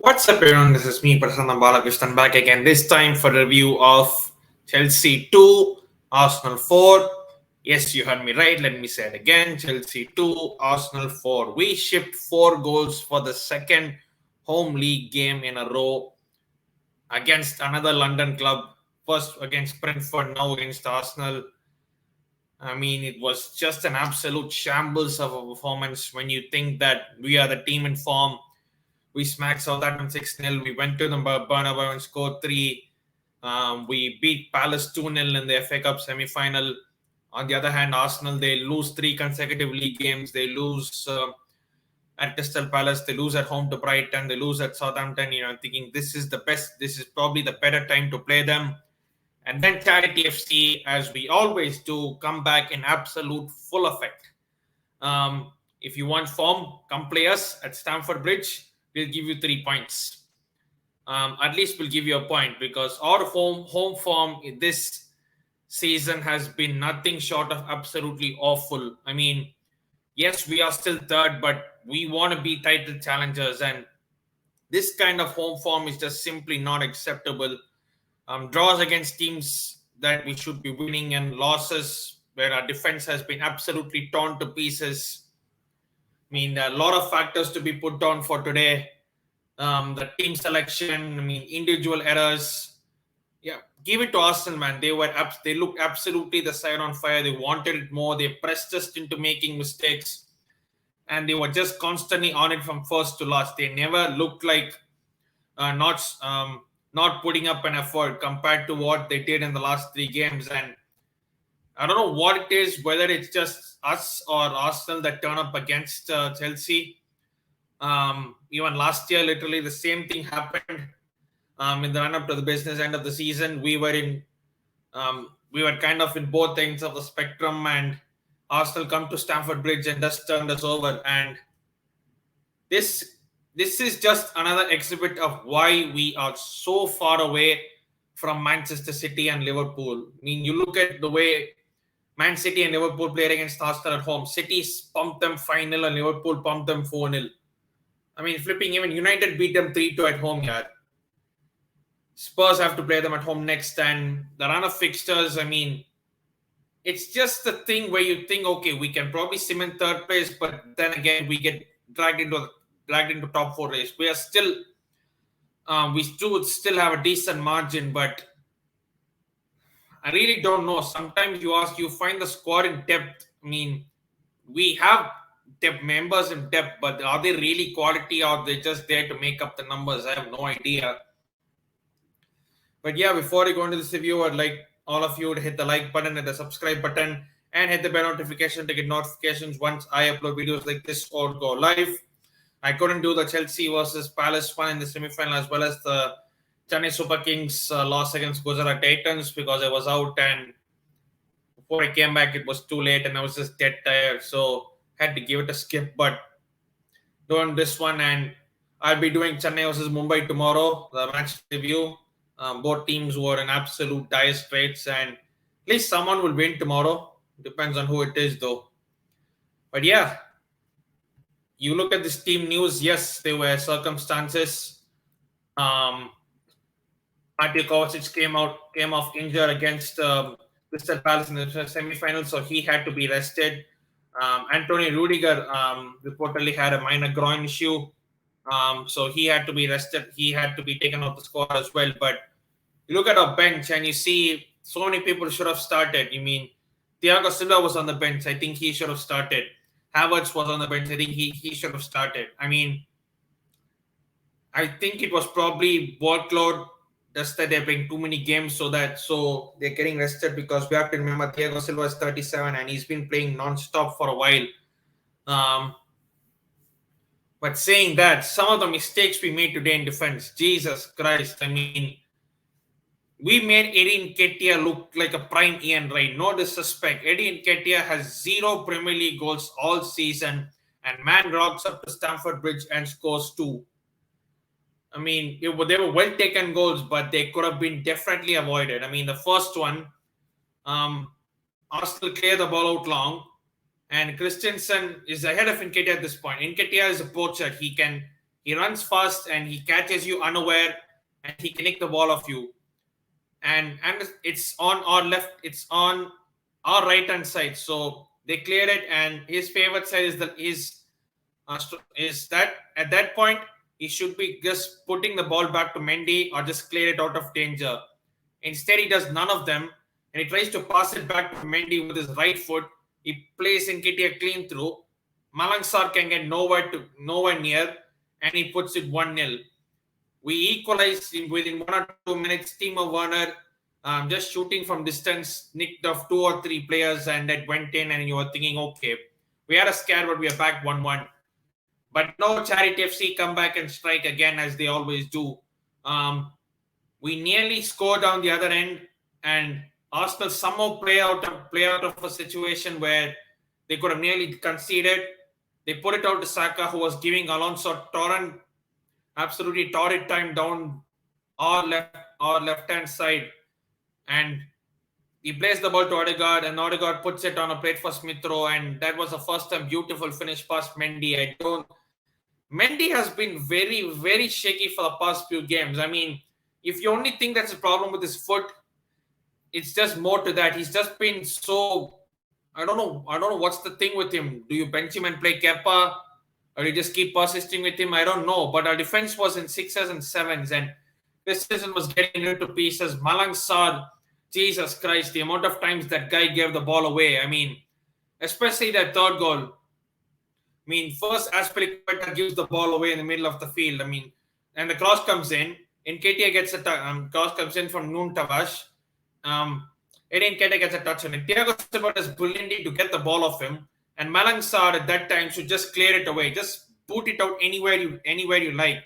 What's up, everyone? This is me, Prasanna Balakrishnan, back again. This time for review of Chelsea 2, Arsenal 4. Yes, you heard me right. Let me say it again. Chelsea 2, Arsenal 4. We shipped 4 goals for the second home league game in a row against another London club. First against Brentford, now against Arsenal. I mean, it was just an absolute shambles of a performance when you think that we are the team in form. We smacked Southampton 6-0. We went to the Bernabeu and scored 3. We beat Palace 2-0 in the FA Cup semi-final. On the other hand, Arsenal, they lose 3 consecutive league games. They lose at Crystal Palace. They lose at home to Brighton. They lose at Southampton. Thinking this is the best. This is probably the better time to play them. And then Charity FC, as we always do, come back in absolute full effect. If you want form, come play us at Stamford Bridge. We'll give you 3 points. At least we'll give you a point because our home form in this season has been nothing short of absolutely awful. I mean, yes, we are still third, but we want to be title challengers, and this kind of home form is just simply not acceptable. Draws against teams that we should be winning and losses where our defense has been absolutely torn to pieces. I mean, there are a lot of factors to be put on for today. The team selection, individual errors. Yeah, give it to Arsenal, man. They looked absolutely the side on fire. They wanted it more. They pressed us into making mistakes, and they were just constantly on it from first to last. They never looked like not putting up an effort compared to what they did in the last 3 games. And I don't know what it is, whether it's just us or Arsenal that turn up against Chelsea. Even last year, literally the same thing happened in the run-up to the business end of the season. We were kind of in both ends of the spectrum, and Arsenal come to Stamford Bridge and just turned us over. And this is just another exhibit of why we are so far away from Manchester City and Liverpool. I mean, you look at the way Man City and Liverpool played against Arsenal at home. City pumped them 5-0 and Liverpool pumped them 4-0. I mean, flipping, even United beat them 3-2 at home here. Spurs have to play them at home next, and the run of fixtures, I mean, it's just the thing where you think, okay, we can probably cement third place, but then again, we get dragged into top 4 race. We are still, we still have a decent margin, but I really don't know. Sometimes you find the squad in depth. I mean, we have depth members in depth, but are they really quality or are they just there to make up the numbers? I have no idea. But yeah, before I go into this review, I'd like all of you to hit the like button and the subscribe button and hit the bell notification to get notifications once I upload videos like this or go live. I couldn't do the Chelsea versus Palace one in the semi-final, as well as the Chennai Super Kings loss against Gujarat Titans, because I was out, and before I came back it was too late and I was just dead tired, so had to give it a skip. But doing this one, and I'll be doing Chennai versus Mumbai tomorrow, the match review. Both teams were in absolute dire straits, and at least someone will win tomorrow. Depends on who it is, though. But yeah, you look at this team news. Yes, there were circumstances. Mateo Kovacic came off injured against Crystal Palace in the semi-final, so he had to be rested. Antonio Rudiger reportedly had a minor groin issue. So he had to be rested. He had to be taken off the squad as well. But you look at our bench and you see so many people should have started. You mean Thiago Silva was on the bench. I think he should have started. Havertz was on the bench. I think he should have started. I mean, I think it was probably workload, just that they're playing too many games, so they're getting rested, because we have to remember Thiago Silva is 37 and he's been playing non-stop for a while. But saying that, some of the mistakes we made today in defense, Jesus Christ, I mean, we made Eddie Nketiah look like a prime Ian Wright. No disrespect. Eddie Nketiah has 0 Premier League goals all season, and man rocks up to Stamford Bridge and scores 2. I mean, they were well-taken goals, but they could have been definitely avoided. I mean, the first one, Arsenal clear the ball out long, and Christensen is ahead of Nketiah at this point. Nketiah is a poacher. He can He runs fast and he catches you unaware, and he can nick the ball off you. And it's on our left, it's on our right hand side. So they cleared it, and his favorite side is that at that point he should be just putting the ball back to Mendy or just clear it out of danger. Instead, he does none of them, and he tries to pass it back to Mendy with his right foot. He plays Nketiah clean through. Malangsar can get nowhere near, and he puts it 1-0. We equalized within 1 or 2 minutes. Timo Werner just shooting from distance, nicked off 2 or 3 players, and that went in. And you were thinking, okay, we had a scare, but we are back 1-1. But no, Charity FC come back and strike again as they always do. We nearly score down the other end, and Arsenal somehow play out of a situation where they could have nearly conceded. They put it out to Saka, who was giving Alonso absolutely torrid time down our left hand side, and he plays the ball to Odegaard, and Odegaard puts it on a plate for Smith Rowe, and that was the first time beautiful finish past Mendy. Mendy has been very, very shaky for the past few games. I mean, if you only think that's a problem with his foot, it's just more to that. He's just been so, I don't know what's the thing with him. Do you bench him and play Kepa, or you just keep persisting with him? I don't know. But our defense was in 6s and 7s, and this season was getting into pieces. Malangsar, Jesus Christ, the amount of times that guy gave the ball away. I mean, especially that third goal. I mean, first Azpilicueta gives the ball away in the middle of the field. I mean, and the cross comes in. Nketiah gets a cross comes in from Noon Tavash. Eddie Nketiah gets a touch on it. Thiago Silva does brilliantly to get the ball off him. And Malangsar at that time should just clear it away. Just boot it out anywhere you like.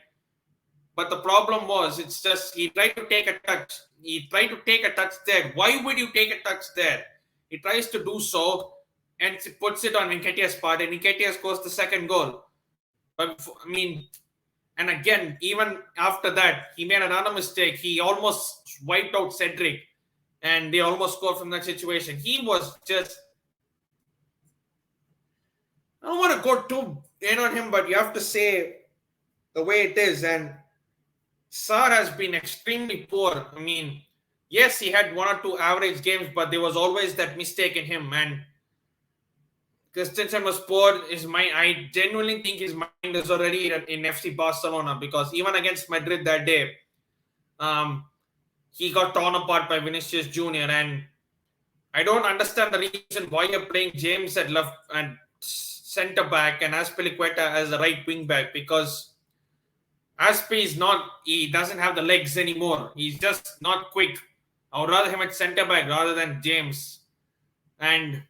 But the problem was, it's just he tried to take a touch. He tried to take a touch there. Why would you take a touch there? He tries to do so and puts it on Nketiah's part, and Nketiah scores the second goal. But I mean, and again, even after that, he made another mistake. He almost wiped out Cedric, and they almost scored from that situation. He was just, I don't want to go too in on him, but you have to say the way it is. And Sarr has been extremely poor. I mean, yes, he had 1 or 2 average games, but there was always that mistake in him. And Christensen was poor. I genuinely think his mind is already in FC Barcelona, because even against Madrid that day, he got torn apart by Vinicius Jr. And I don't understand the reason why you're playing James at left and centre back and Azpilicueta as a right wing back, because Aspi he doesn't have the legs anymore. He's just not quick. I would rather him at centre back rather than James. And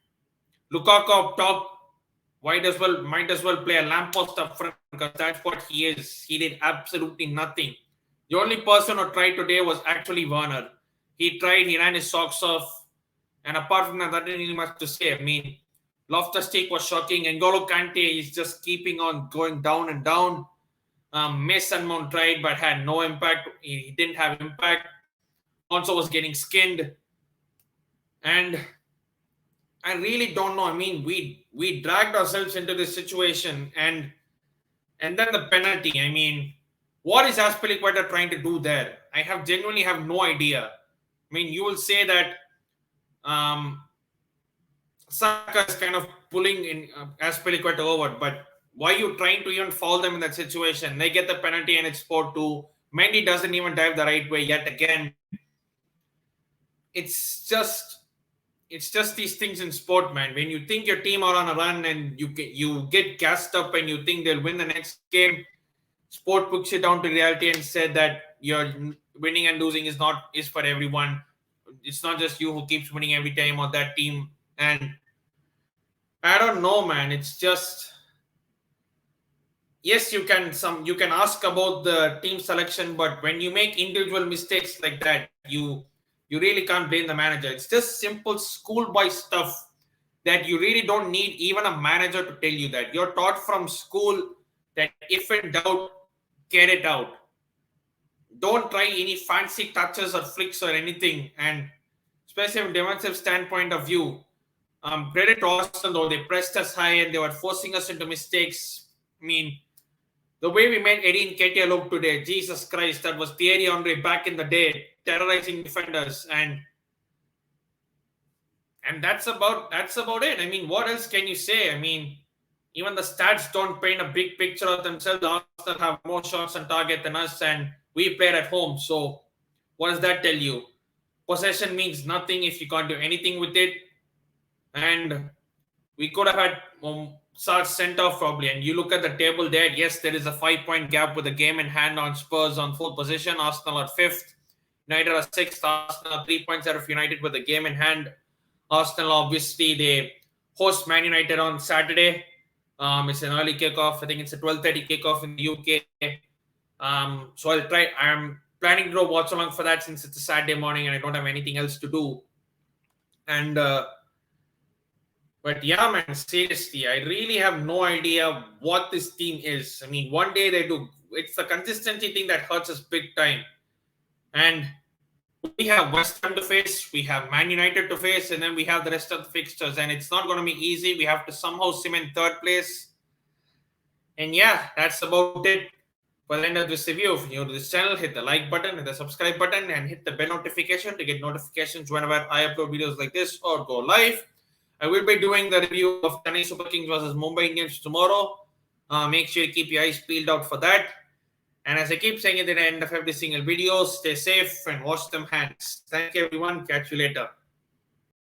Lukaku up top, might as well play a lamppost up front, because that's what he is. He did absolutely nothing. The only person who tried today was actually Werner. He tried, he ran his socks off, and apart from that, didn't really much to say. I mean, Loftus-Cheek was shocking. N'Golo Kante is just keeping on going down and down. Mason Mount tried but had no impact. He didn't have impact. Alonso was getting skinned. And I really don't know. I mean, we dragged ourselves into this situation, and then the penalty. I mean, what is Azpilicueta trying to do there? I genuinely have no idea. I mean, you will say that Saka is kind of pulling in Azpilicueta over, but why are you trying to even foul them in that situation? They get the penalty and it's 4-2. Mendy doesn't even dive the right way yet again. It's just these things in sport, man. When you think your team are on a run and you get gassed up and you think they'll win the next game, sport puts you down to reality and said that your winning and losing is for everyone. It's not just you who keeps winning every time or that team. And I don't know, man. It's just, yes, you can ask about the team selection, but when you make individual mistakes like that, you really can't blame the manager. It's just simple schoolboy stuff that you really don't need even a manager to tell you that. You're taught from school that if in doubt, get it out. Don't try any fancy touches or flicks or anything. And especially from a defensive standpoint of view, credit to Arsenal, though. They pressed us high and they were forcing us into mistakes. I mean, The way we made Eddie Nketiah look today, Jesus Christ, that was Thierry Henry back in the day, terrorizing defenders, and that's about it. I mean, what else can you say? I mean, even the stats don't paint a big picture of themselves. Arsenal have more shots on target than us, and we play at home. So, what does that tell you? Possession means nothing if you can't do anything with it. And we could have had Sarge sent off probably. And you look at the table there, yes, there is a 5 point gap with the game in hand on Spurs on fourth position. Arsenal at fifth. United are sixth. Arsenal are 3 points out of United with the game in hand. Arsenal, obviously, they host Man United on Saturday. It's an early kickoff. I think it's a 12:30 kickoff in the UK. So I'll try. I'm planning to watch along for that since it's a Saturday morning and I don't have anything else to do. And but yeah, man, seriously, I really have no idea what this team is. I mean, one day they do. It's the consistency thing that hurts us big time. And we have West Ham to face, we have Man United to face, and then we have the rest of the fixtures. And it's not going to be easy. We have to somehow cement third place. And yeah, that's about it. For the end of this review, if you're new to this channel, hit the like button, hit the subscribe button, and hit the bell notification to get notifications whenever I upload videos like this or go live. I will be doing the review of Chennai Super Kings versus Mumbai Indians tomorrow. Make sure you keep your eyes peeled out for that. And as I keep saying at the end of every single video, stay safe and wash them hands. Thank you, everyone. Catch you later.